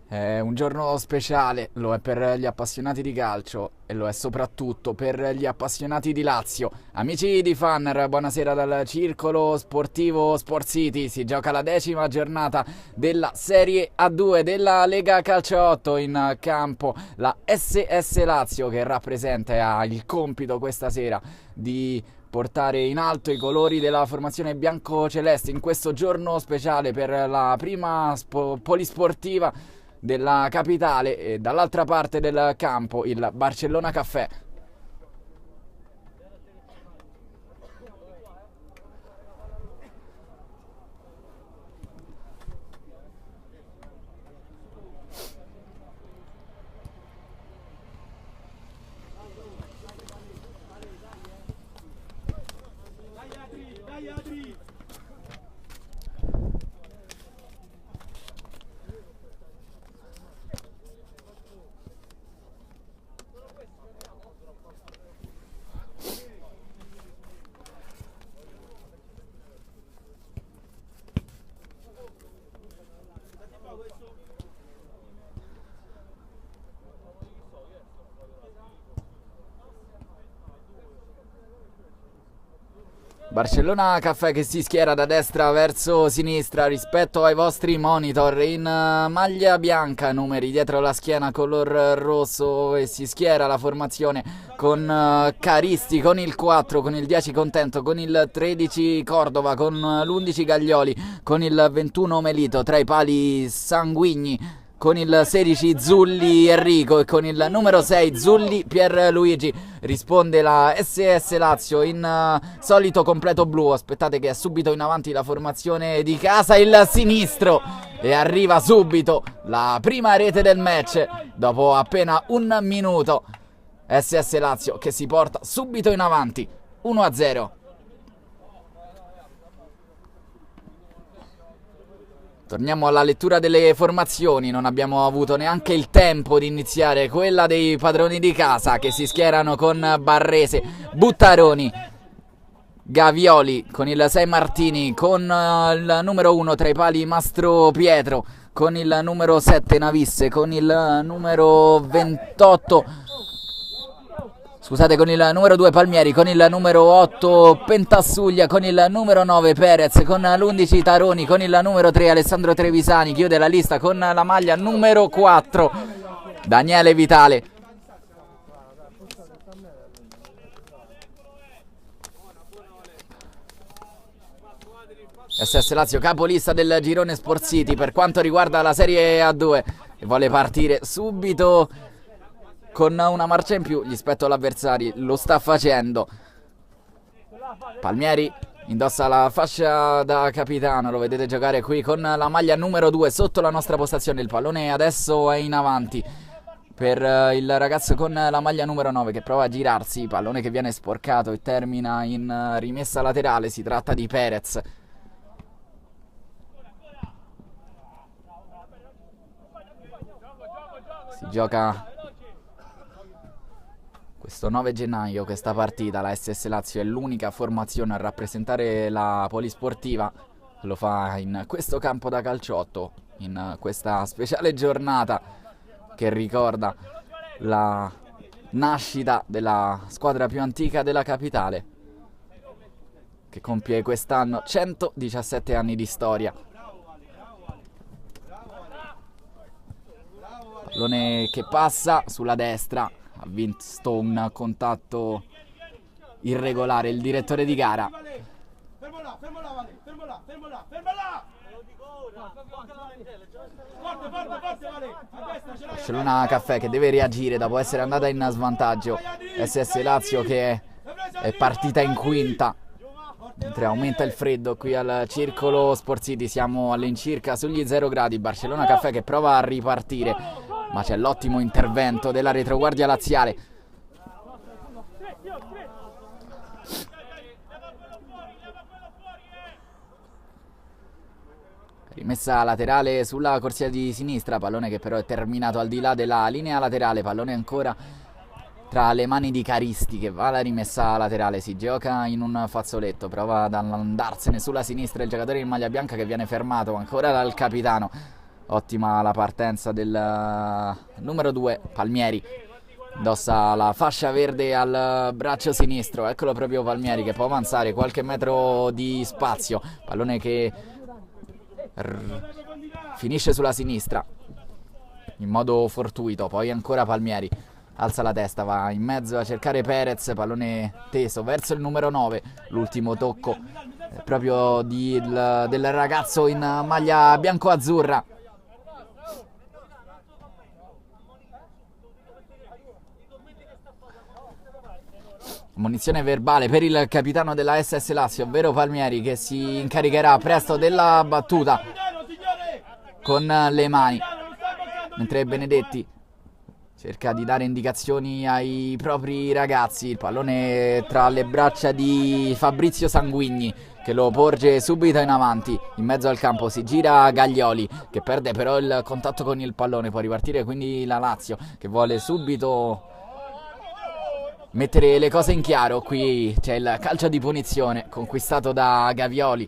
È un giorno speciale, lo è per gli appassionati di calcio e lo è soprattutto per gli appassionati di Lazio. Amici di Fanner, buonasera dal circolo sportivo Sport City. Si gioca la 10ª giornata della Serie A2 della Lega Calcio 8. In campo la SS Lazio, che rappresenta e ha il compito questa sera di portare in alto i colori della formazione bianco-celeste in questo giorno speciale per la prima polisportiva della capitale. E dall'altra parte del campo il Barcellona Caffè. Barcellona Caffè che si schiera da destra verso sinistra rispetto ai vostri monitor in maglia bianca, numeri dietro la schiena color rosso, e si schiera la formazione con Caristi, con il 4, con il 10 Contento, con il 13 Cordova, con l'11 Gaglioli, con il 21 Melito, tra i pali Sanguigni, con il 16 Zulli Enrico e con il numero 6 Zulli Pierluigi. Risponde la SS Lazio in solito completo blu. Aspettate che è subito in avanti la formazione di casa, il sinistro, e arriva subito la prima rete del match dopo appena un minuto. SS Lazio che si porta subito in avanti 1-0. Torniamo alla lettura delle formazioni. Non abbiamo avuto neanche il tempo di iniziare quella dei padroni di casa, che si schierano con Barrese, Buttaroni, Gavioli, con il 6 Martini, con il numero 1 tra i pali Mastro Pietro, con il numero 7 Navisse, con il numero 28, scusate, con il numero 2 Palmieri, con il numero 8 Pentassuglia, con il numero 9 Perez, con l'11 Taroni, con il numero 3 Alessandro Trevisani. Chiude la lista con la maglia numero 4 Daniele Vitale. SS Lazio capolista del girone Sport City per quanto riguarda la Serie A2 e vuole partire subito con una marcia in più rispetto all'avversario. Lo sta facendo. Palmieri indossa la fascia da capitano, lo vedete giocare qui con la maglia numero 2 sotto la nostra postazione. Il pallone adesso è in avanti per il ragazzo con la maglia numero 9 che prova a girarsi. Pallone che viene sporcato e termina in rimessa laterale. Si tratta di Perez. Si gioca questo 9 gennaio questa partita. La SS Lazio è l'unica formazione a rappresentare la polisportiva. Lo fa in questo campo da calciotto, in questa speciale giornata che ricorda la nascita della squadra più antica della capitale, che compie quest'anno 117 anni di storia. Pallone che passa sulla destra. Ha visto un contatto irregolare il direttore di gara. Barcellona Caffè che deve reagire dopo essere andata in svantaggio. SS Lazio che è partita in quinta, mentre aumenta il freddo qui al circolo Sport City. Siamo all'incirca sugli 0 gradi. Barcellona Caffè che prova a ripartire, ma c'è l'ottimo intervento della retroguardia laziale. Rimessa laterale sulla corsia di sinistra, pallone che però è terminato al di là della linea laterale. Pallone ancora tra le mani di Caristi che va alla rimessa laterale. Si gioca in un fazzoletto, prova ad andarsene sulla sinistra il giocatore in maglia bianca che viene fermato ancora dal capitano. Ottima la partenza del numero 2, Palmieri. Indossa la fascia verde al braccio sinistro. Eccolo proprio Palmieri che può avanzare qualche metro di spazio. Pallone che finisce sulla sinistra in modo fortuito. Poi ancora Palmieri. Alza la testa, va in mezzo a cercare Perez. Pallone teso verso il numero 9. L'ultimo tocco proprio del ragazzo in maglia bianco-azzurra. Munizione verbale per il capitano della SS Lazio, ovvero Palmieri, che si incaricherà presto della battuta con le mani, mentre Benedetti cerca di dare indicazioni ai propri ragazzi. Il pallone tra le braccia di Fabrizio Sanguigni, che lo porge subito in avanti. In mezzo al campo si gira Gaglioli, che perde però il contatto con il pallone. Può ripartire quindi la Lazio, che vuole subito mettere le cose in chiaro. Qui c'è il calcio di punizione conquistato da Gavioli.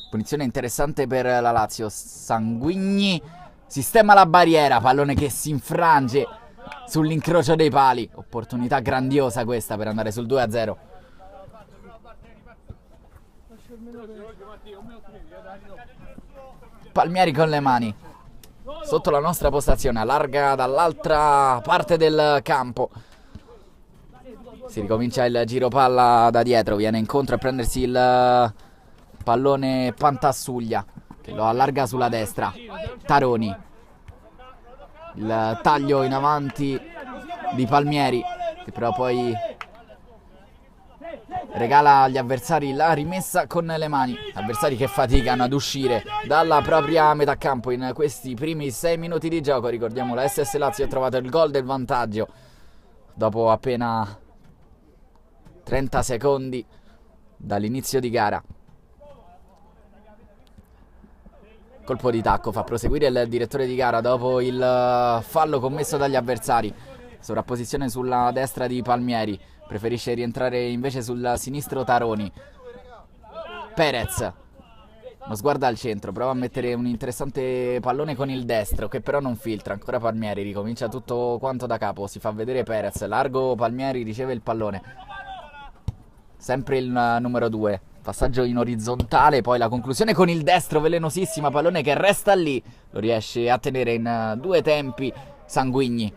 Punizione interessante per la Lazio. Sanguigni sistema la barriera, pallone che si infrange sull'incrocio dei pali. Opportunità grandiosa questa per andare sul 2-0. Palmieri con le mani sotto la nostra postazione, allarga dall'altra parte del campo. Si ricomincia il giro palla da dietro, viene incontro a prendersi il pallone Pantassuglia, che lo allarga sulla destra. Taroni, il taglio in avanti di Palmieri, che però poi regala agli avversari la rimessa con le mani. Avversari che faticano ad uscire dalla propria metà campo in questi primi 6 minuti di gioco. Ricordiamo, la SS Lazio ha trovato il gol del vantaggio dopo appena 30 secondi dall'inizio di gara. Colpo di tacco fa proseguire il direttore di gara dopo il fallo commesso dagli avversari. Sovrapposizione sulla destra di Palmieri, preferisce rientrare invece sul sinistro Taroni. Perez, uno sguardo al centro, prova a mettere un interessante pallone con il destro, che però non filtra. Ancora Palmieri, ricomincia tutto quanto da capo, si fa vedere Perez, largo Palmieri, riceve il pallone. Sempre il numero 2, passaggio in orizzontale, poi la conclusione con il destro, velenosissima, pallone che resta lì, lo riesce a tenere in 2 tempi Sanguigni.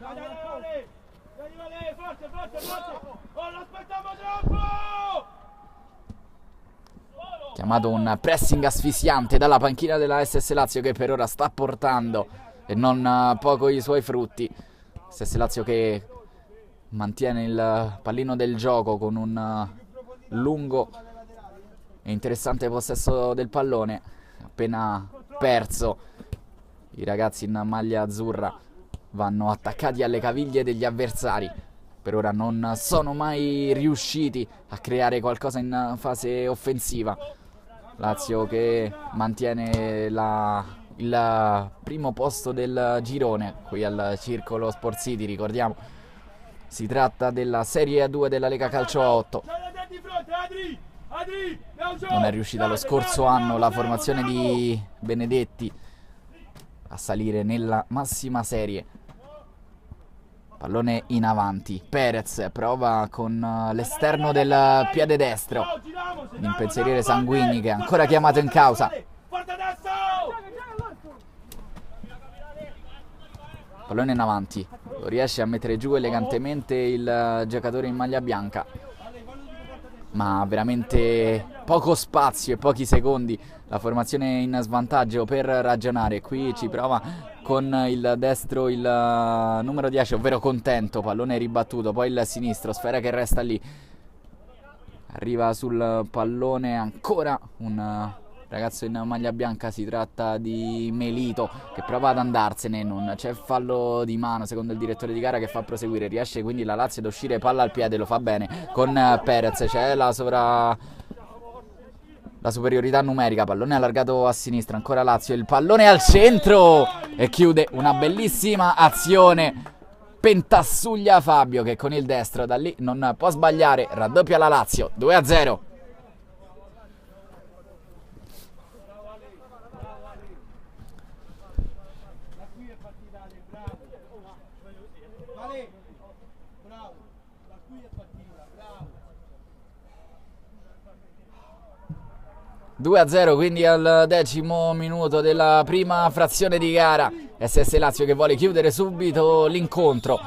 Chiamato un pressing asfissiante dalla panchina della SS Lazio, che per ora sta portando e non poco i suoi frutti. SS Lazio che mantiene il pallino del gioco con un lungo e interessante possesso del pallone, appena perso. I ragazzi in maglia azzurra vanno attaccati alle caviglie degli avversari. Per ora non sono mai riusciti a creare qualcosa in fase offensiva. Lazio che mantiene il primo posto del girone qui al Circolo Sport City. Ricordiamo, si tratta della Serie A2 della Lega Calcio A8. Non è riuscita lo scorso anno la formazione di Benedetti a salire nella massima serie. Pallone in avanti, Perez prova con l'esterno del piede destro ad impensierire Sanguigni, che è ancora chiamato in causa. Pallone in avanti, lo riesce a mettere giù elegantemente il giocatore in maglia bianca, ma veramente poco spazio e pochi secondi. La formazione in svantaggio per ragionare. Qui ci prova con il destro il numero 10, ovvero Contento. Pallone ribattuto, poi il sinistro, sfera che resta lì. Arriva sul pallone ancora un ragazzo in maglia bianca, si tratta di Melito che prova ad andarsene, non c'è fallo di mano secondo il direttore di gara che fa proseguire, riesce quindi la Lazio ad uscire palla al piede, lo fa bene con Perez, c'è la superiorità numerica, pallone allargato a sinistra, ancora Lazio, il pallone al centro e chiude una bellissima azione. Pentassuglia Fabio che con il destro da lì non può sbagliare, raddoppia la Lazio, 2-0. Due a 0 quindi al 10° minuto della prima frazione di gara. SS Lazio che vuole chiudere subito l'incontro.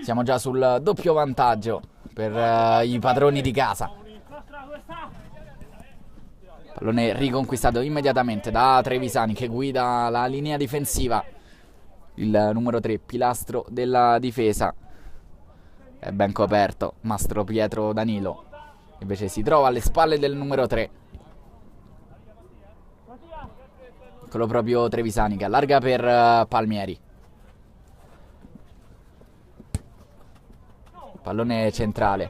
Siamo già sul doppio vantaggio per i padroni di casa. Pallone riconquistato immediatamente da Trevisani che guida la linea difensiva. Il numero 3, pilastro della difesa. È ben coperto Mastro Pietro Danilo. Invece si trova alle spalle del numero 3. Eccolo proprio Trevisani che allarga per Palmieri. Pallone centrale.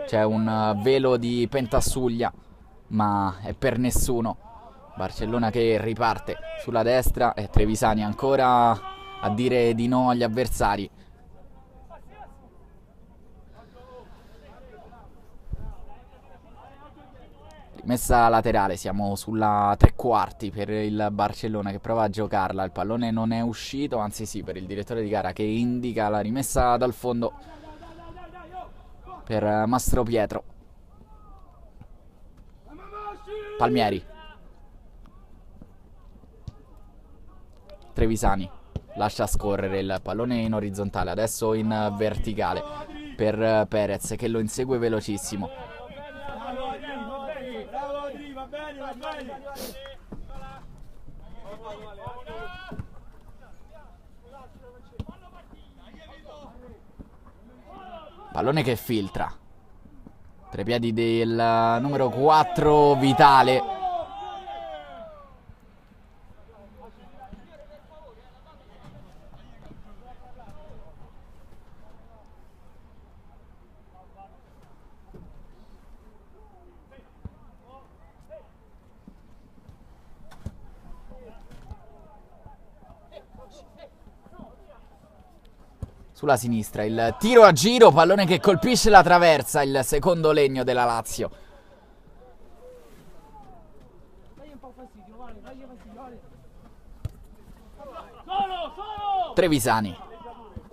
C'è un velo di Pentassuglia, ma è per nessuno. Barcellona che riparte sulla destra e Trevisani ancora a dire di no agli avversari. Messa laterale, siamo sulla tre quarti per il Barcellona che prova a giocarla. Il pallone non è uscito, anzi sì, per il direttore di gara che indica la rimessa dal fondo per Mastro Pietro. Palmieri. Trevisani lascia scorrere il pallone in orizzontale, adesso in verticale per Perez che lo insegue velocissimo. Pallone che filtra tra i piedi del numero 4 Vitale. Sulla sinistra il tiro a giro, pallone che colpisce la traversa, il secondo legno della Lazio. Trevisani,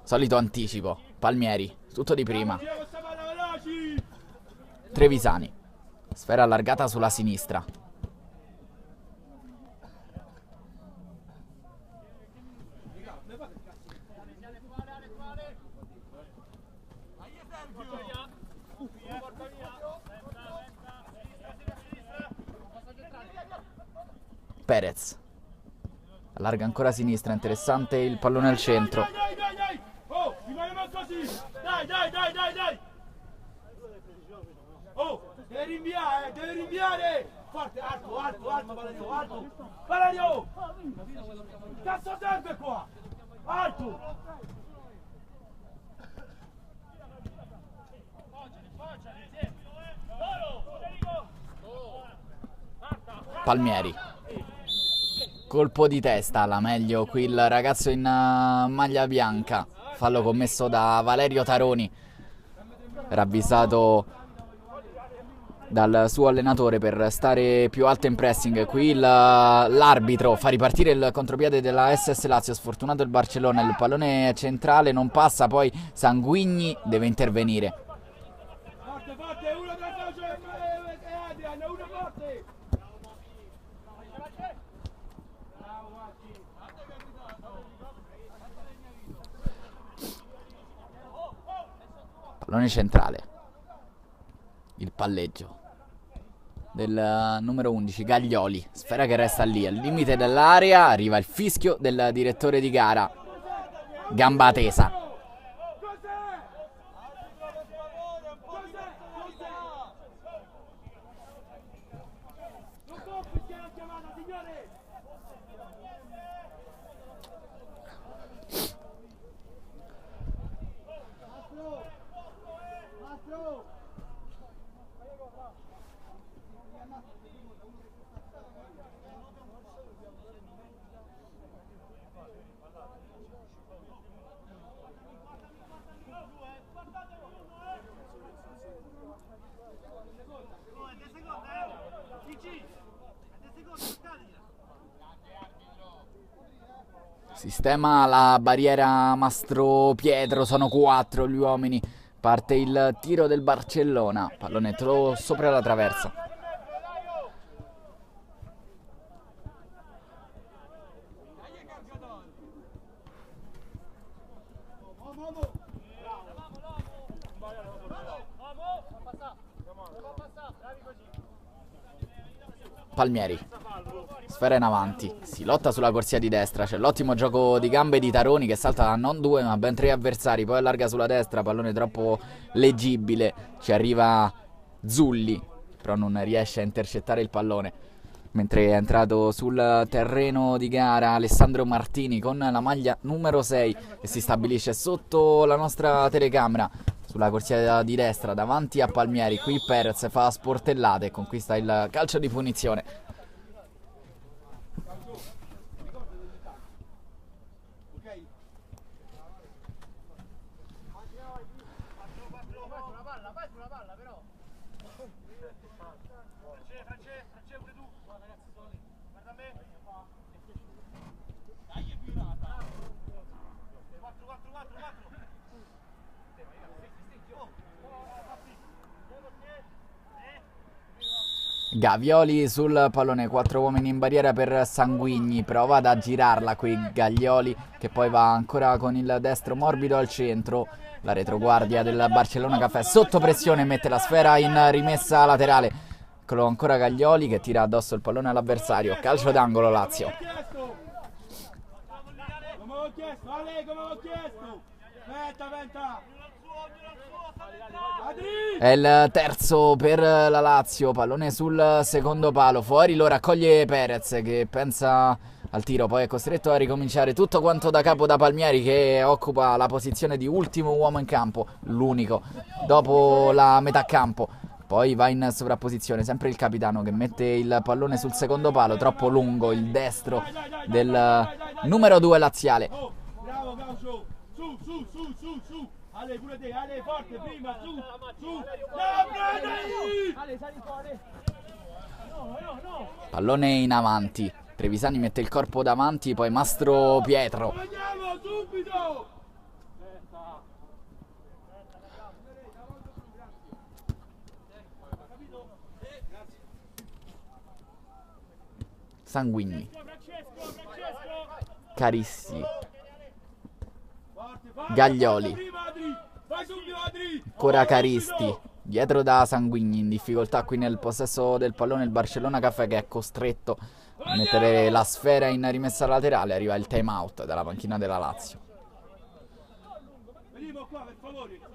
solito anticipo, Palmieri, tutto di prima. Trevisani, sfera allargata sulla sinistra. Perez allarga ancora a sinistra, interessante il pallone al centro. Oh, rimaniamo così. Dai. Oh, deve rinviare. Forte, alto, Valerio. Valerio! Cazzo serve qua? Alto! Palmieri, colpo di testa, la meglio qui il ragazzo in maglia bianca, fallo commesso da Valerio Taroni, ravvisato dal suo allenatore per stare più alto in pressing. Qui l'arbitro fa ripartire il contropiede della SS Lazio, sfortunato il Barcellona, il pallone centrale non passa, poi Sanguigni deve intervenire. Forte, uno tra Adrian, uno forte! Pallone centrale, il palleggio del numero 11 Gaglioli, sfera che resta lì al limite dell'area, arriva il fischio del direttore di gara, gamba tesa. Sistema la barriera Mastro Pietro, sono 4 gli uomini. Parte il tiro del Barcellona, pallone sopra la traversa. Palmieri, sfera in avanti, si lotta sulla corsia di destra, c'è l'ottimo gioco di gambe di Taroni che salta a non 2 ma ben 3 avversari, poi allarga sulla destra, pallone troppo leggibile, ci arriva Zulli, però non riesce a intercettare il pallone, mentre è entrato sul terreno di gara Alessandro Martini con la maglia numero 6 e si stabilisce sotto la nostra telecamera sulla corsia di destra davanti a Palmieri. Qui Perez fa sportellate e conquista il calcio di punizione. Gavioli sul pallone, 4 uomini in barriera per Sanguigni, prova ad aggirarla qui Gaglioli che poi va ancora con il destro morbido al centro, la retroguardia del Barcellona Caffè sotto pressione, mette la sfera in rimessa laterale, eccolo ancora Gaglioli che tira addosso il pallone all'avversario, calcio d'angolo Lazio. Come ho chiesto, Ale, come ho chiesto. Venta. È il terzo per la Lazio, pallone sul secondo palo, fuori lo raccoglie Perez che pensa al tiro, poi è costretto a ricominciare tutto quanto da capo da Palmieri che occupa la posizione di ultimo uomo in campo, l'unico, dopo la metà campo. Poi va in sovrapposizione, sempre il capitano che mette il pallone sul secondo palo, troppo lungo il destro del numero 2 laziale. Bravo Gaucho, su. Ale, pure te, Ale, forte, prima, su. Ale, sali fuori. No. Pallone in avanti, Trevisani mette il corpo davanti, poi Mastro Pietro. Andiamo subito. Sanguigni, Caristi, Gaglioli, ancora Caristi, dietro da Sanguigni, in difficoltà qui nel possesso del pallone il Barcellona Caffè che è costretto a mettere la sfera in rimessa laterale, arriva il time out dalla panchina della Lazio. Veniamo qua per favore.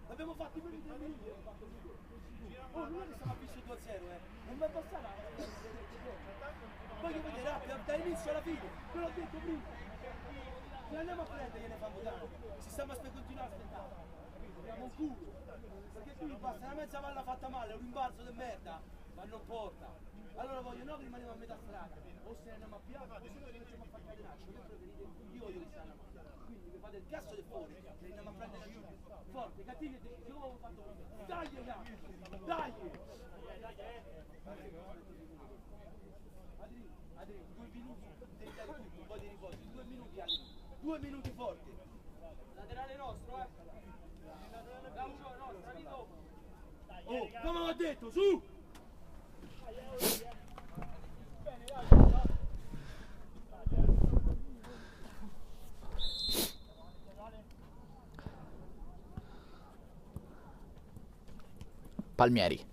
Abbiamo fatto i primi 3 minuti. Oh, non è che stiamo a visto 2-0, non va a passare. Voglio vedere rapido, dall'inizio alla fine, ve l'ho detto prima. Se andiamo a prendere gliene fanno tanto. Si stiamo a continuare a aspettare. Abbiamo un culo. Perché qui basta una mezza palla fatta male, un rimbalzo di merda, ma non porta. Allora voglio no che rimaniamo a metà strada. O se ne andiamo a piazza, o se ne andiamo a fare catenaccio. Io voglio che stiamo a piazza. Quindi mi fate il cazzo del fuori, che andiamo a prendere aiuto. Forte, cattivi e decisivi, come ho fatto prima. Dai, dai! Adri, 2 minuti, devi dare tutto, un po' di riposo, 2 minuti Adri, 2 minuti forti. Laterale nostro, Gaucho nostro, amico. Oh, come ho detto, su! Palmieri,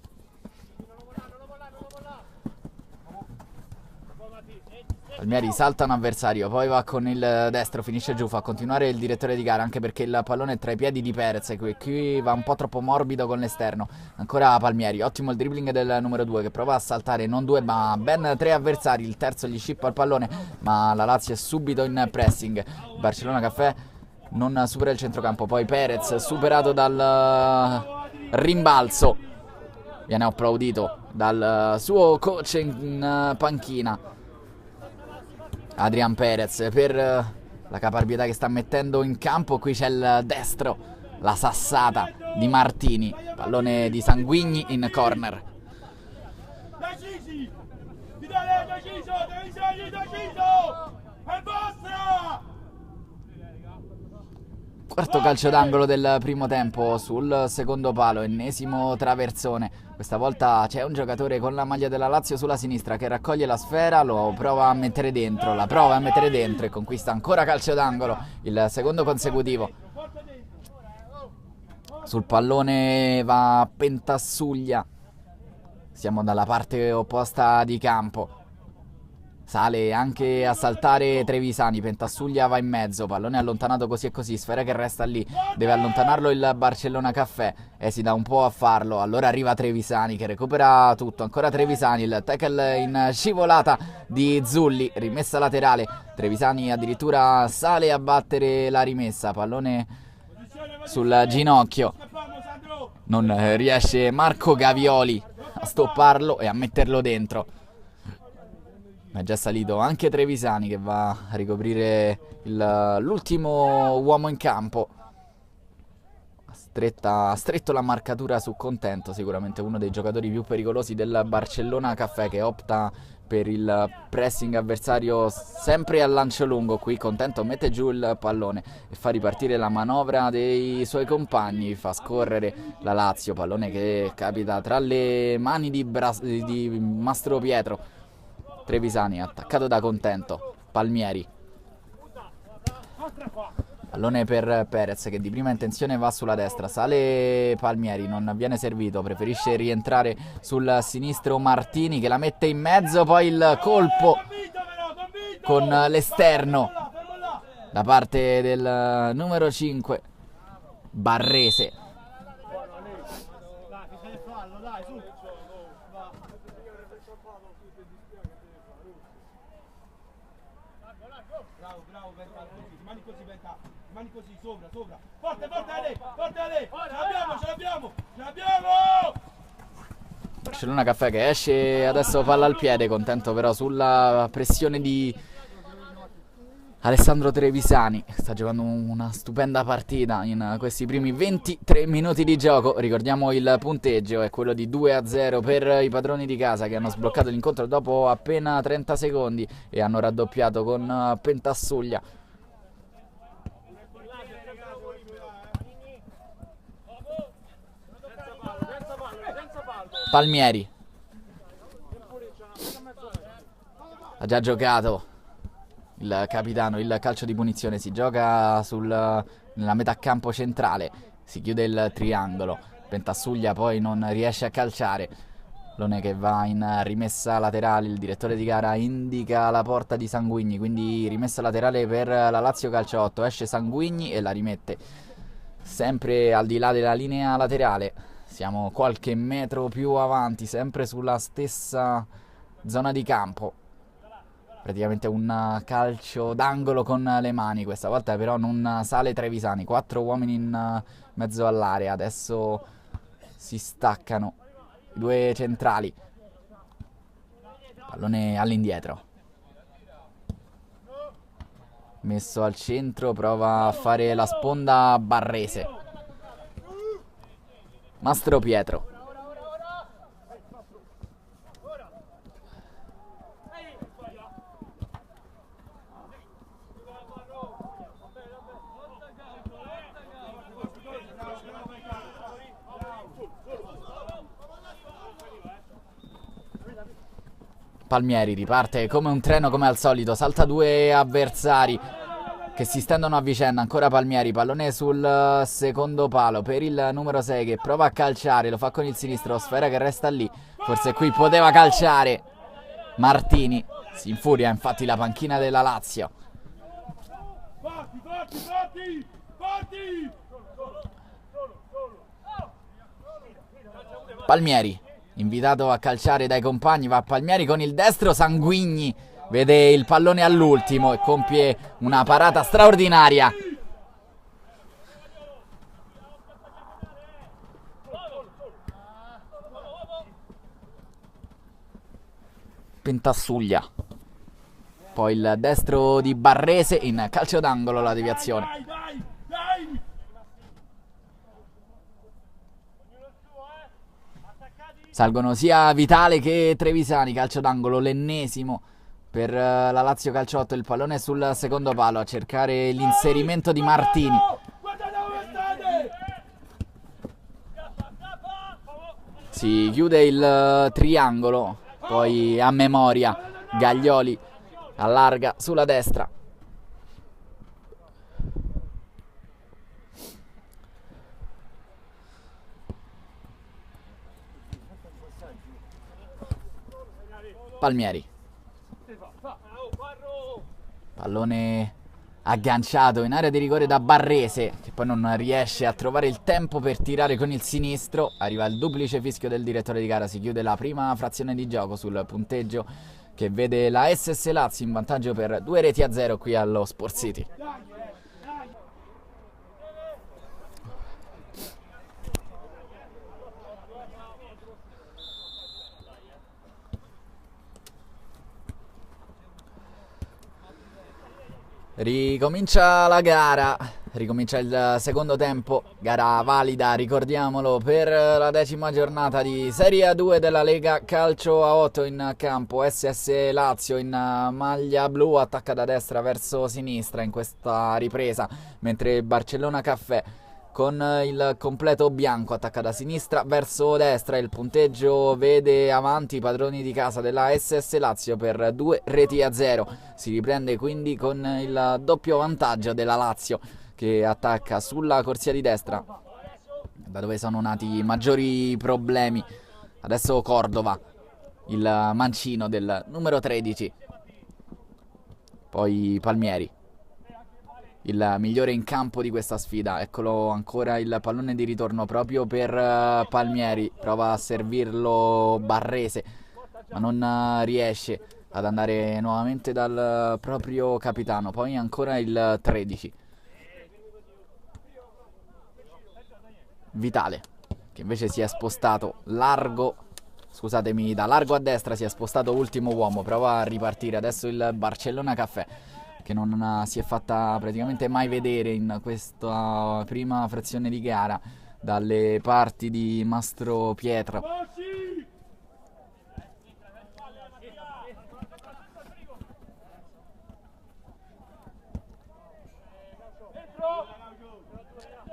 Palmieri salta un avversario, poi va con il destro, finisce giù, fa continuare il direttore di gara anche perché il pallone è tra i piedi di Perez, qui va un po' troppo morbido con l'esterno. Ancora Palmieri, ottimo il dribbling del numero 2 che prova a saltare non 2 ma ben 3 avversari, il terzo gli scippa il pallone ma la Lazio è subito in pressing. Barcellona Caffè non supera il centrocampo. Poi Perez superato dal rimbalzo, viene applaudito dal suo coach in panchina, Adrian Perez, per la caparbietà che sta mettendo in campo. Qui c'è il destro, la sassata di Martini, pallone di Sanguigni in corner. Decisi! Vitale, deciso! È vostra! Quarto calcio d'angolo del primo tempo sul secondo palo, ennesimo traversone. Questa volta c'è un giocatore con la maglia della Lazio sulla sinistra che raccoglie la sfera, lo prova a mettere dentro, la prova a mettere dentro e conquista ancora calcio d'angolo, il secondo consecutivo. Sul pallone va Pentassuglia, siamo dalla parte opposta di campo. Sale anche a saltare Trevisani, Pentassuglia va in mezzo, pallone allontanato così e così, sfera che resta lì, deve allontanarlo il Barcellona Caffè, esita un po' a farlo, allora arriva Trevisani che recupera tutto, ancora Trevisani, il tackle in scivolata di Zulli, rimessa laterale, Trevisani addirittura sale a battere la rimessa, pallone sul ginocchio, non riesce Marco Gavioli a stopparlo e a metterlo dentro. Ma è già salito anche Trevisani che va a ricoprire l'ultimo uomo in campo. Ha stretto la marcatura su Contento, sicuramente uno dei giocatori più pericolosi del Barcellona Caffè, che opta per il pressing avversario sempre al lancio lungo. Qui Contento mette giù il pallone e fa ripartire la manovra dei suoi compagni, fa scorrere la Lazio, pallone che capita tra le mani di Mastro Pietro. Trevisani attaccato da Contento, Palmieri, pallone per Perez che di prima intenzione va sulla destra, sale Palmieri, non viene servito, preferisce rientrare sul sinistro Martini che la mette in mezzo, poi il colpo con l'esterno da parte del numero 5 Barrese. Mani così, sopra. Forte, Ale! Ce l'abbiamo! Barcellona Caffè che esce adesso, palla al piede, Contento però sulla pressione di Alessandro Trevisani. Sta giocando una stupenda partita in questi primi 23 minuti di gioco. Ricordiamo il punteggio, è quello di 2-0 per i padroni di casa che hanno sbloccato l'incontro dopo appena 30 secondi e hanno raddoppiato con Pentassuglia. Palmieri ha già giocato il capitano, il calcio di punizione, si gioca nella metà campo centrale, si chiude il triangolo, Pentassuglia poi non riesce a calciare, Lone che va in rimessa laterale, il direttore di gara indica la porta di Sanguigni, quindi rimessa laterale per la Lazio calcio 8, esce Sanguigni e la rimette sempre al di là della linea laterale. Siamo qualche metro più avanti, sempre sulla stessa zona di campo. Praticamente un calcio d'angolo con le mani. Questa volta però non sale Trevisani. 4 uomini in mezzo all'area. Adesso si staccano i due centrali. Pallone all'indietro. Messo al centro, prova a fare la sponda Barrese. Mastro Pietro. Palmieri riparte come un treno come al solito, salta due avversari che si stendono a vicenda. Ancora Palmieri, pallone sul secondo palo per il numero 6 che prova a calciare, lo fa con il sinistro, sfera che resta lì, forse qui poteva calciare Martini, si infuria infatti la panchina della Lazio. Palmieri invitato a calciare dai compagni, va Palmieri con il destro, Sanguigni vede il pallone all'ultimo e compie una parata straordinaria. Pentassuglia. Poi il destro di Barrese, in calcio d'angolo la deviazione. Salgono sia Vitale che Trevisani, calcio d'angolo, l'ennesimo per la Lazio Calciotto. Il pallone sul secondo palo a cercare l'inserimento di Martini. Si chiude il triangolo, poi a memoria Gaglioli allarga sulla destra. Palmieri. Pallone agganciato in area di rigore da Barrese, che poi non riesce a trovare il tempo per tirare con il sinistro. Arriva il duplice fischio del direttore di gara. Si chiude la prima frazione di gioco sul punteggio che vede la SS Lazio in vantaggio per 2-0 qui allo Sport City. Ricomincia la gara, ricomincia il secondo tempo, gara valida, ricordiamolo, per la 10ª giornata di Serie A2 della Lega Calcio a 8. In campo SS Lazio in maglia blu, attacca da destra verso sinistra in questa ripresa, mentre Barcellona Caffè con il completo bianco attacca da sinistra verso destra. Il punteggio vede avanti i padroni di casa della SS Lazio per 2-0. Si riprende quindi con il doppio vantaggio della Lazio, che attacca sulla corsia di destra, da dove sono nati i maggiori problemi. Adesso Cordova, il mancino del numero 13, poi Palmieri, il migliore in campo di questa sfida. Eccolo ancora il pallone di ritorno proprio per Palmieri, prova a servirlo Barrese ma non riesce ad andare nuovamente dal proprio capitano. Poi ancora il 13, Vitale, che invece si è spostato largo, scusatemi, da largo a destra si è spostato ultimo uomo, prova a ripartire adesso il Barcellona Caffè, che non si è fatta praticamente mai vedere in questa prima frazione di gara dalle parti di Mastro Pietro.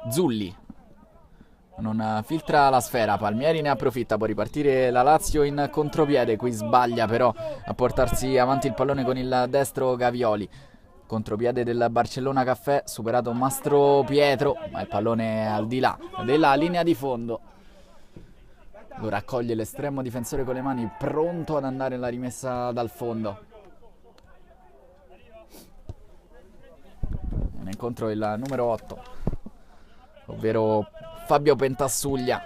Zulli non filtra la sfera, Palmieri ne approfitta, può ripartire la Lazio in contropiede, qui sbaglia però a portarsi avanti il pallone con il destro Gavioli. Contropiede del Barcellona Caffè, superato Mastro Pietro, ma il pallone è al di là della linea di fondo. Lo raccoglie l'estremo difensore con le mani, pronto ad andare alla rimessa dal fondo. In incontro il numero 8, ovvero Fabio Pentassuglia,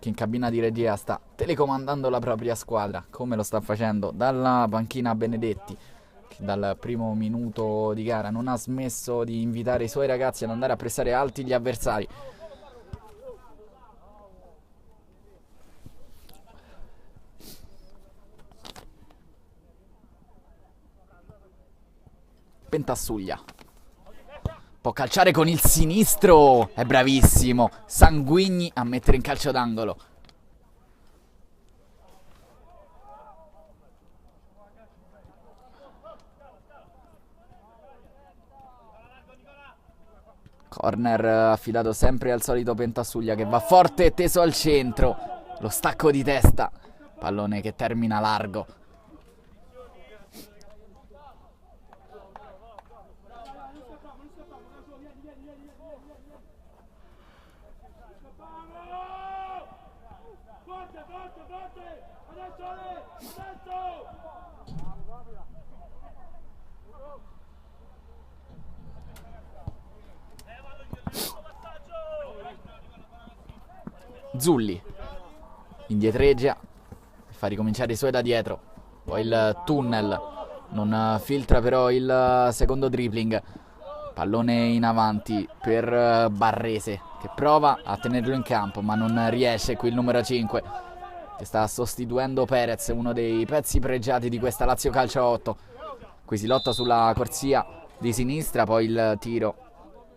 che in cabina di regia sta telecomandando la propria squadra, come lo sta facendo dalla panchina Benedetti, che dal primo minuto di gara non ha smesso di invitare i suoi ragazzi ad andare a pressare alti gli avversari. Pentassuglia può calciare con il sinistro, è bravissimo Sanguigni a mettere in calcio d'angolo. Corner affidato sempre al solito Pentassuglia, che va forte e teso al centro, lo stacco di testa, pallone che termina largo. Zulli indietreggia, fa ricominciare i suoi da dietro, poi il tunnel, non filtra però il secondo dribbling, pallone in avanti per Barrese, che prova a tenerlo in campo ma non riesce, qui il numero 5. che sta sostituendo Perez, uno dei pezzi pregiati di questa Lazio Calcio a 8. Qui si lotta sulla corsia di sinistra, poi il tiro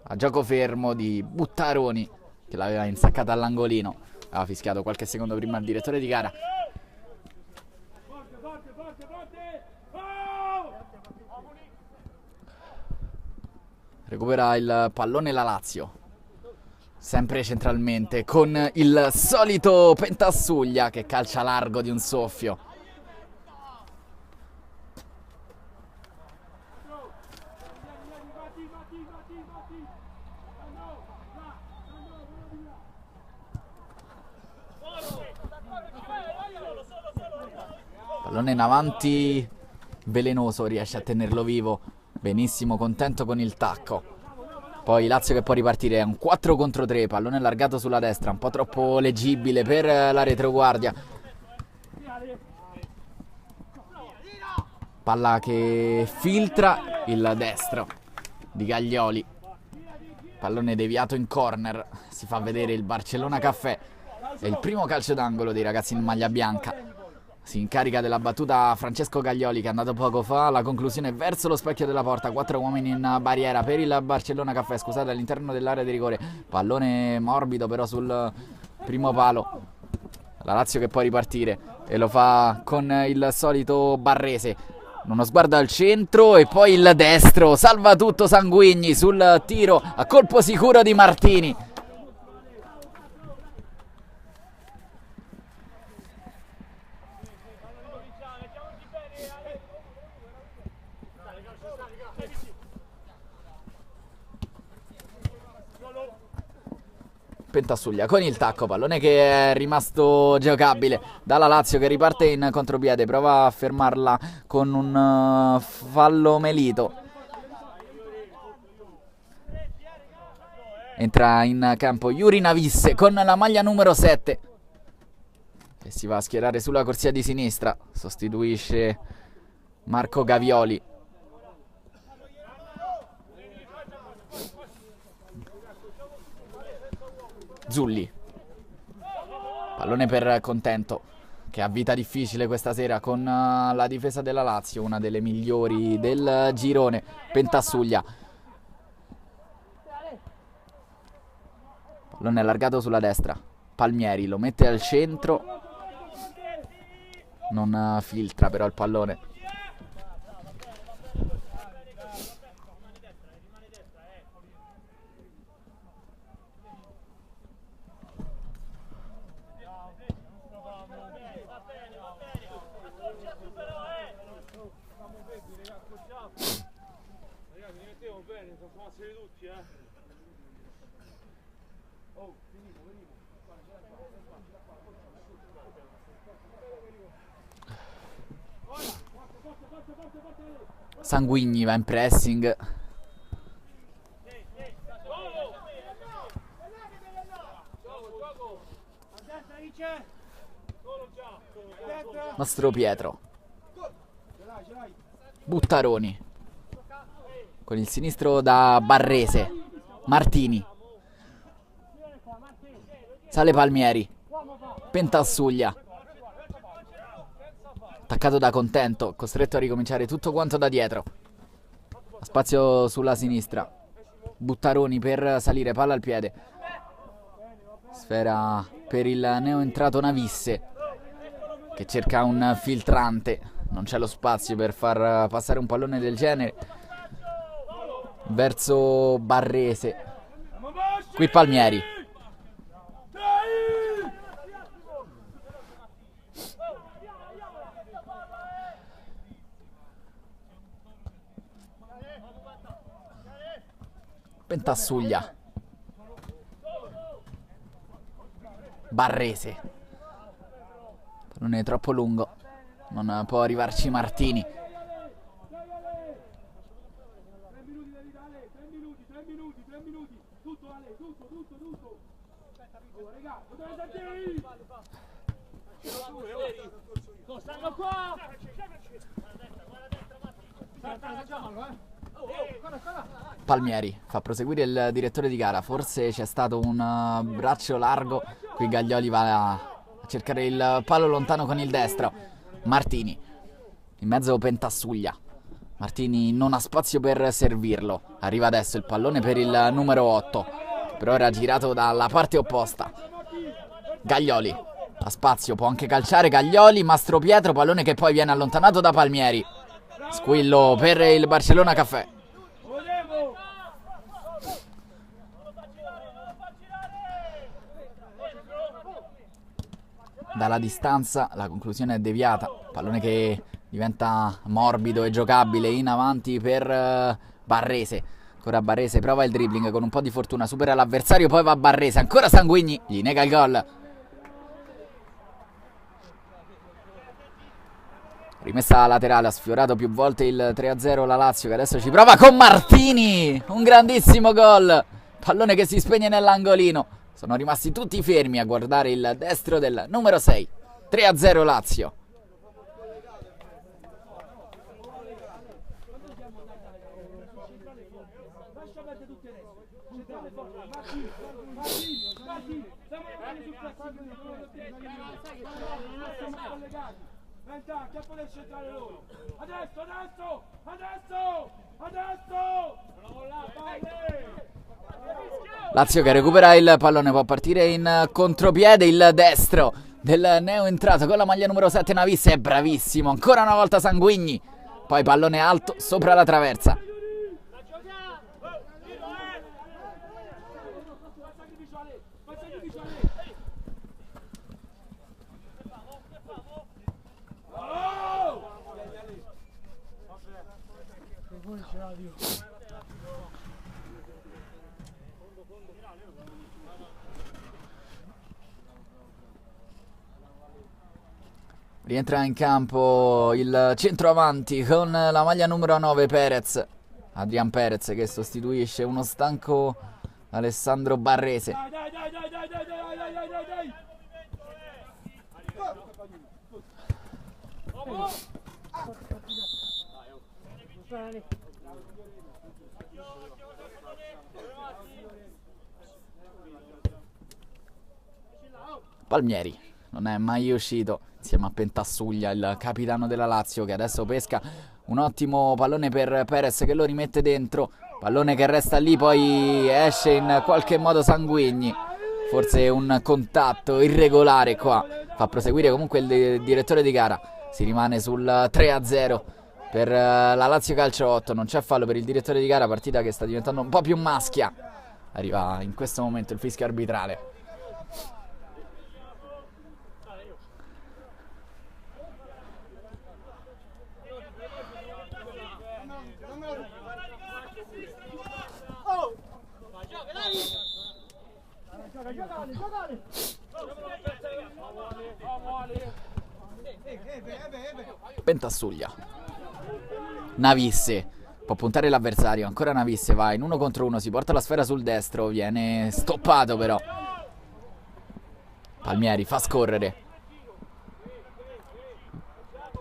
a gioco fermo di Buttaroni, che l'aveva insaccata all'angolino. Aveva fischiato qualche secondo prima il direttore di gara. Recupera il pallone la Lazio, sempre centralmente, con il solito Pentassuglia che calcia largo di un soffio. Pallone in avanti, velenoso, riesce a tenerlo vivo. Benissimo, contento con il tacco. Poi Lazio che può ripartire, è un 4 contro 3, pallone allargato sulla destra, un po' troppo leggibile per la retroguardia. Palla che filtra, il destro di Gaglioli. Pallone deviato in corner, si fa vedere il Barcellona Caffè. È il primo calcio d'angolo dei ragazzi in maglia bianca. Si incarica della battuta Francesco Gaglioli, che è andato poco fa. La conclusione verso lo specchio della porta. 4 uomini in barriera per il Barcellona Caffè, scusate, all'interno dell'area di rigore. Pallone morbido però sul primo palo. La Lazio che può ripartire e lo fa con il solito Barrese. Uno sguardo al centro e poi il destro. Salva tutto Sanguigni sul tiro a colpo sicuro di Martini. Pentassuglia con il tacco, pallone che è rimasto giocabile dalla Lazio, che riparte in contropiede, prova a fermarla con un fallo Melito. Entra in campo Yuri Navisse con la maglia numero 7 e si va a schierare sulla corsia di sinistra, sostituisce Marco Gavioli. Zulli, pallone per Contento, che ha vita difficile questa sera con la difesa della Lazio, una delle migliori del girone. Pentassuglia, pallone allargato sulla destra, Palmieri lo mette al centro, non filtra però il pallone. Sanguigni va in pressing. Mastro Pietro, Buttaroni con il sinistro da Barrese. Martini, sale Palmieri, Pentassuglia, attaccato da Contento, costretto a ricominciare tutto quanto da dietro. Spazio sulla sinistra, Buttaroni per salire, palla al piede, sfera per il neoentrato Navisse, che cerca un filtrante. Non c'è lo spazio per far passare un pallone del genere verso Barrese. Qui Palmieri, Pentassuglia, Barrese, non è troppo lungo, non può arrivarci Martini. Palmieri fa proseguire il direttore di gara. Forse c'è stato un braccio largo. Qui Gaglioli va a cercare il palo lontano con il destro. Martini in mezzo Pentassuglia. Martini non ha spazio per servirlo. Arriva adesso il pallone per il numero 8, per ora girato dalla parte opposta. Gaglioli ha spazio, può anche calciare Gaglioli. Mastro Pietro, pallone che poi viene allontanato da Palmieri. Squillo per il Barcellona Caffè. Dalla distanza la conclusione è deviata. Pallone che diventa morbido e giocabile in avanti per Barrese. Ancora Barrese, prova il dribbling con un po' di fortuna, supera l'avversario, poi va Barrese, ancora Sanguigni, gli nega il gol. Rimessa laterale, ha sfiorato più volte il 3-0 la Lazio, che adesso ci prova con Martini. Un grandissimo gol. Pallone che si spegne nell'angolino. Sono rimasti tutti fermi a guardare il destro del numero 6. 3-0 Lazio. Chiappo del centrale loro. Adesso. Lazio che recupera il pallone, può partire in contropiede il destro del neo entrato con la maglia numero 7 Navisse, è bravissimo, ancora una volta Sanguigni, poi pallone alto sopra la traversa. Rientra in campo il centroavanti con la maglia numero 9 Perez, Adrian Perez, che sostituisce uno stanco Alessandro Barrese. Palmieri non è mai uscito insieme a Pentassuglia, il capitano della Lazio, che adesso pesca un ottimo pallone per Perez, che lo rimette dentro, pallone che resta lì, poi esce in qualche modo Sanguigni, forse un contatto irregolare qua, fa proseguire comunque il direttore di gara. Si rimane sul 3-0 per la Lazio Calcio 8, non c'è fallo per il direttore di gara, partita che sta diventando un po' più maschia. Arriva in questo momento il fischio arbitrale. Pentassuglia, Navisse può puntare l'avversario, ancora Navisse va in 1 contro 1, si porta la sfera sul destro, viene stoppato però. Palmieri fa scorrere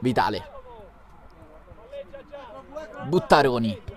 Vitale, Buttaroni,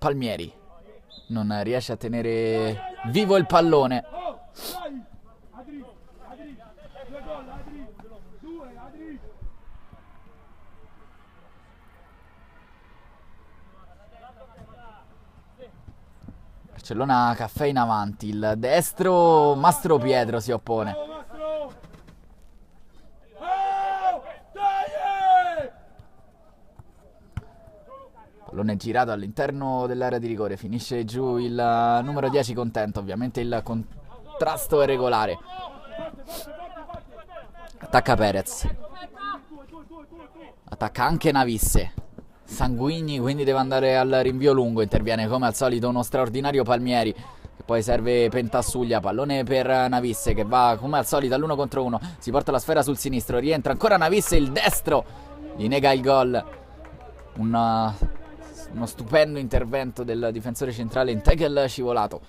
Palmieri non riesce a tenere vivo il pallone. Barcellona Caffè in avanti, il destro Mastro Pietro si oppone. Pallone girato all'interno dell'area di rigore, finisce giù il numero 10 Contento, ovviamente il contrasto è regolare. Attacca Perez, attacca anche Navisse. Sanguigni quindi deve andare al rinvio lungo, interviene come al solito uno straordinario Palmieri, che Poi serve Pentassuglia, pallone per Navisse che va come al solito all'1 contro 1. Si porta la sfera sul sinistro, rientra ancora Navisse, il destro gli nega il gol. Uno stupendo intervento del difensore centrale in tackle scivolato.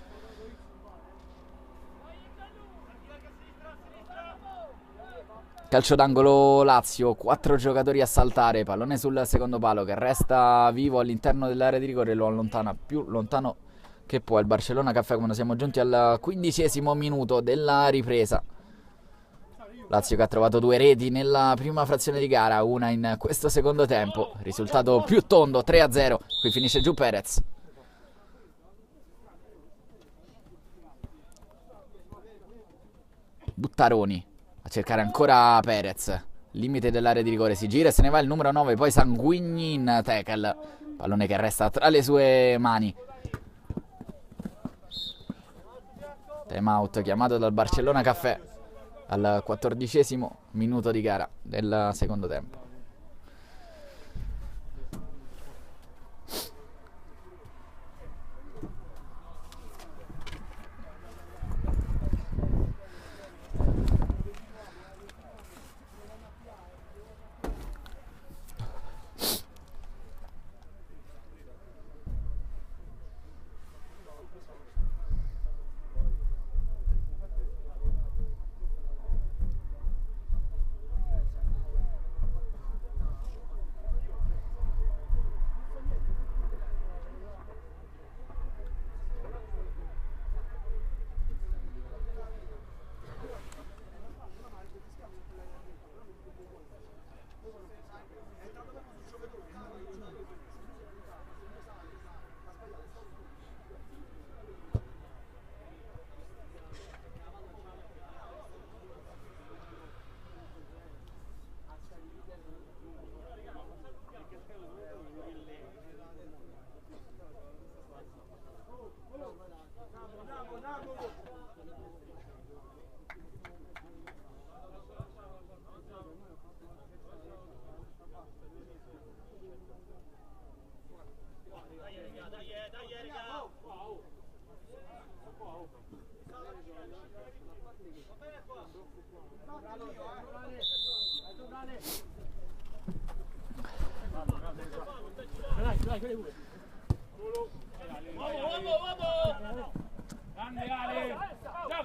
Calcio d'angolo Lazio, 4 giocatori a saltare, pallone sul secondo palo che resta vivo all'interno dell'area di rigore, lo allontana più lontano che può il Barcellona Caffè quando siamo giunti al 15° minuto della ripresa. Lazio che ha trovato 2 reti nella prima frazione di gara, una in questo secondo tempo, risultato più tondo, 3-0, qui finisce giù Perez. Buttaroni a cercare ancora Perez, limite dell'area di rigore, si gira e se ne va il numero 9, poi Sanguigni in tackle, pallone che resta tra le sue mani. Time out chiamato dal Barcellona Caffè al 14° minuto di gara del secondo tempo.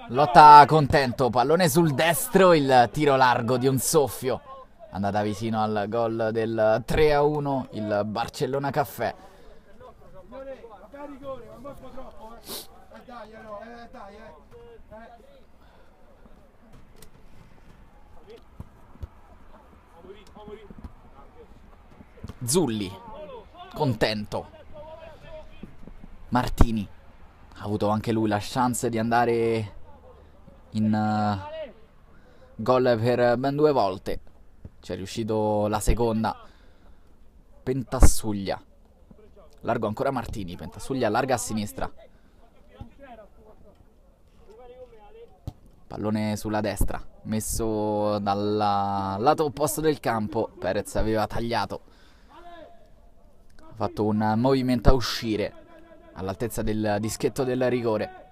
Lotta Contento, pallone sul destro, il tiro largo di un soffio, andata vicino al gol del 3-1 il Barcellona Caffè. Zulli, Contento, Martini ha avuto anche lui la chance di andare in gol per ben 2 volte, ci è riuscito la seconda. Pentassuglia, largo ancora Martini, Pentassuglia larga a sinistra, pallone sulla destra messo dal lato opposto del campo. Perez aveva tagliato, ha fatto un movimento a uscire all'altezza del dischetto del rigore.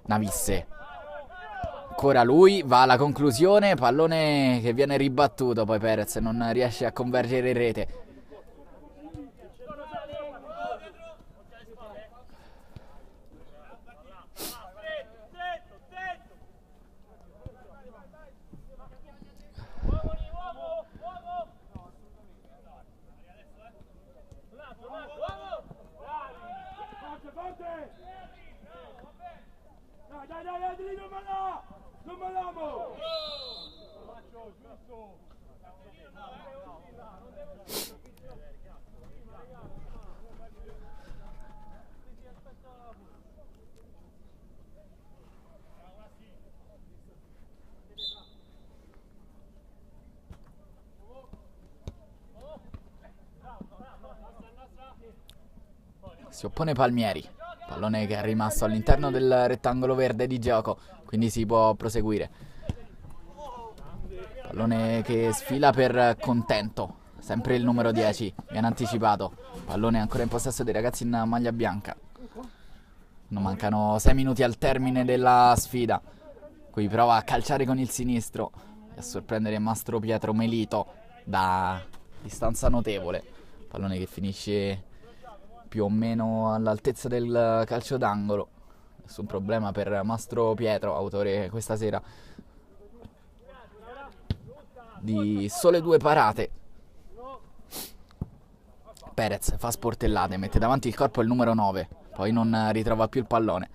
Navisse, ancora lui, va alla conclusione, pallone che viene ribattuto, poi Perez non riesce a convergere in rete. Si oppone Palmieri, pallone che è rimasto all'interno del rettangolo verde di gioco, quindi si può proseguire. Pallone che sfila per Contento, sempre il numero 10, viene anticipato. Pallone ancora in possesso dei ragazzi in maglia bianca. Non mancano 6 minuti al termine della sfida. Qui prova a calciare con il sinistro e a sorprendere Mastro Pietro Melito da distanza notevole. Pallone che finisce più o meno all'altezza del calcio d'angolo. Nessun problema per Mastro Pietro, autore questa sera di sole 2 parate. Perez fa sportellate, mette davanti il corpo il numero 9, poi non ritrova più il pallone.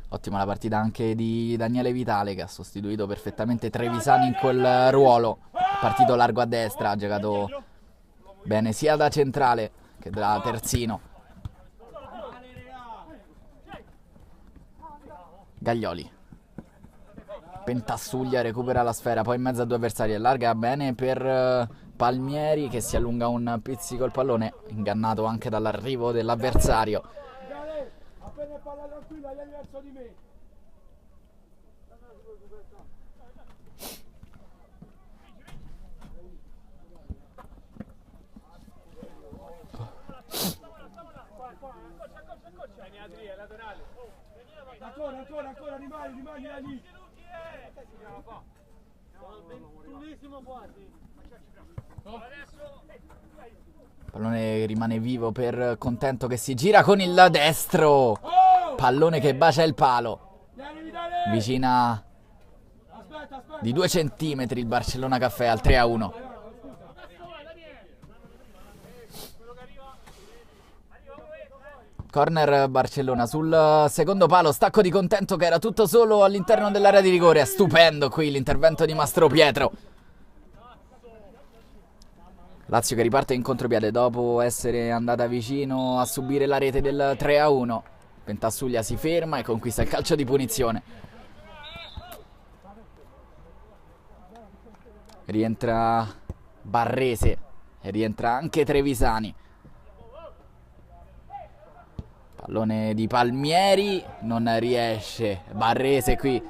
Ottima la partita anche di Daniele Vitale, che ha sostituito perfettamente Trevisani in quel ruolo. Partito largo a destra, ha giocato bene sia da centrale che da terzino. Gaglioli. Pentassuglia, recupera la sfera, poi in mezzo a 2 avversari, allarga bene per Palmieri, che si allunga un pizzico il pallone, ingannato anche dall'arrivo dell'avversario. Appena è palla tranquilla, vieni verso di me. Ancora, rimani lì. Pallone rimane vivo per Contento, che si gira con il destro. Pallone che bacia il palo. Vicina di 2 centimetri il Barcellona Caffè al 3-1. Corner Barcellona sul secondo palo, stacco di Contento che era tutto solo all'interno dell'area di rigore. Stupendo qui l'intervento di Mastro Pietro. Lazio che riparte in contropiede dopo essere andata vicino a subire la rete del 3-1. Pentassuglia si ferma e conquista il calcio di punizione. Rientra Barrese e rientra anche Trevisani. Pallone di Palmieri, non riesce Barrese qui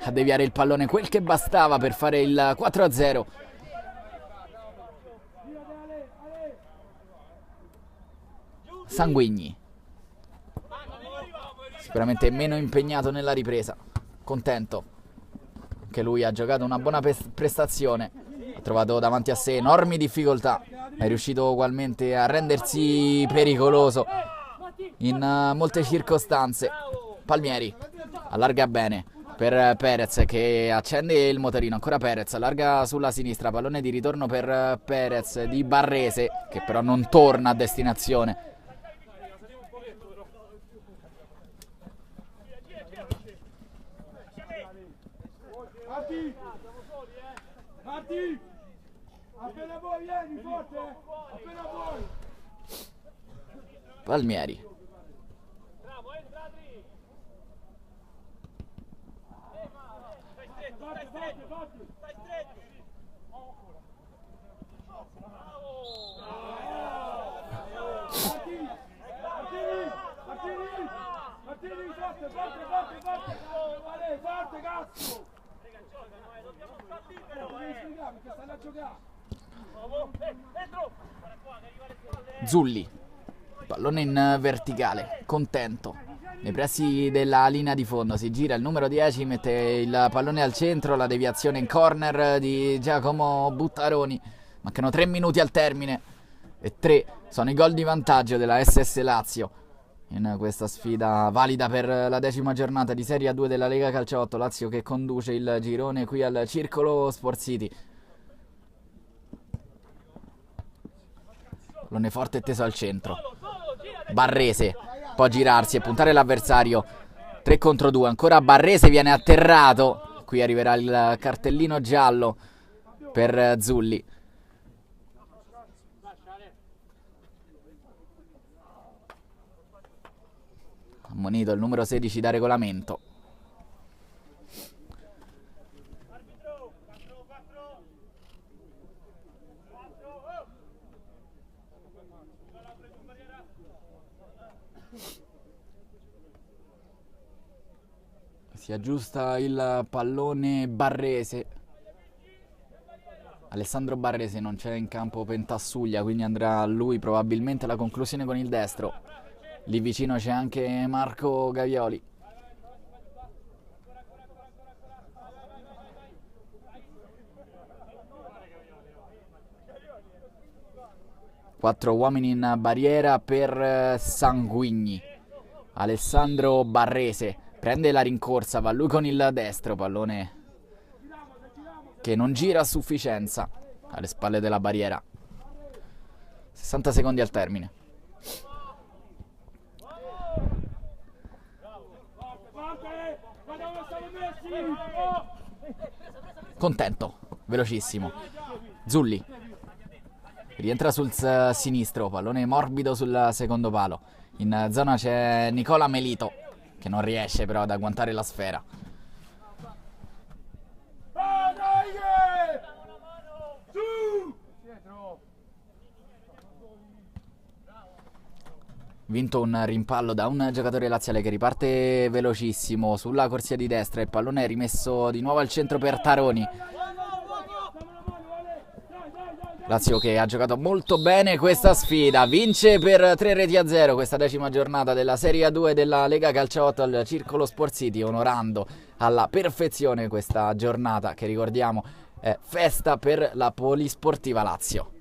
a deviare il pallone, quel che bastava per fare il 4-0. Sanguigni sicuramente meno impegnato nella ripresa. Contento, che lui ha giocato una buona prestazione, ha trovato davanti a sé enormi difficoltà, è riuscito ugualmente a rendersi pericoloso in molte circostanze. Palmieri allarga bene per Perez, che accende il motorino. Ancora Perez, allarga sulla sinistra, pallone di ritorno per Perez di Barrese, che però non torna a destinazione. Marti! Appena vuoi vieni, forte! Appena vuoi! Palmieri. Martini, forte, cazzo! Zulli, pallone in verticale, Contento nei pressi della linea di fondo, si gira il numero 10, mette il pallone al centro, la deviazione in corner di Giacomo Buttaroni. Mancano 3 minuti al termine e 3 sono i gol di vantaggio della SS Lazio in questa sfida valida per la 10ª giornata di Serie A2 della Lega Calciotto. Lazio che conduce il girone qui al Circolo Sport City. Pallone forte e teso al centro. Barrese può girarsi e puntare l'avversario. 3 contro 2, ancora Barrese viene atterrato. Qui arriverà il cartellino giallo per Zulli. Ammonito il numero 16 da regolamento. Si aggiusta il pallone Barrese. Alessandro Barrese, non c'è in campo Pentassuglia, quindi andrà a lui probabilmente la conclusione con il destro. Lì vicino c'è anche Marco Gavioli. Quattro uomini in barriera per Sanguigni. Alessandro Barrese prende la rincorsa, va lui con il destro, pallone che non gira a sufficienza alle spalle della barriera. 60 secondi al termine. Contento, velocissimo. Zulli rientra sul sinistro, pallone morbido sul secondo palo. In zona c'è Nicola Melito, che non riesce però ad agguantare la sfera. Vinto un rimpallo da un giocatore laziale che riparte velocissimo sulla corsia di destra. Il pallone è rimesso di nuovo al centro per Taroni. Lazio che ha giocato molto bene questa sfida, vince per 3-0 questa 10ª giornata della Serie A2 della Lega Calcio 8 al Circolo Sport City, onorando alla perfezione questa giornata che, ricordiamo, è festa per la Polisportiva Lazio.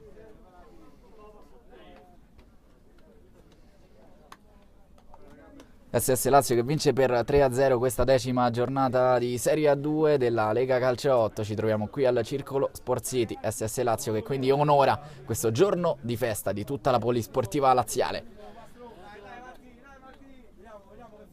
SS Lazio che vince per 3-0 questa 10ª giornata di Serie A2 della Lega Calcio 8. Ci troviamo qui al Circolo Sport City. SS Lazio che quindi onora questo giorno di festa di tutta la Polisportiva laziale.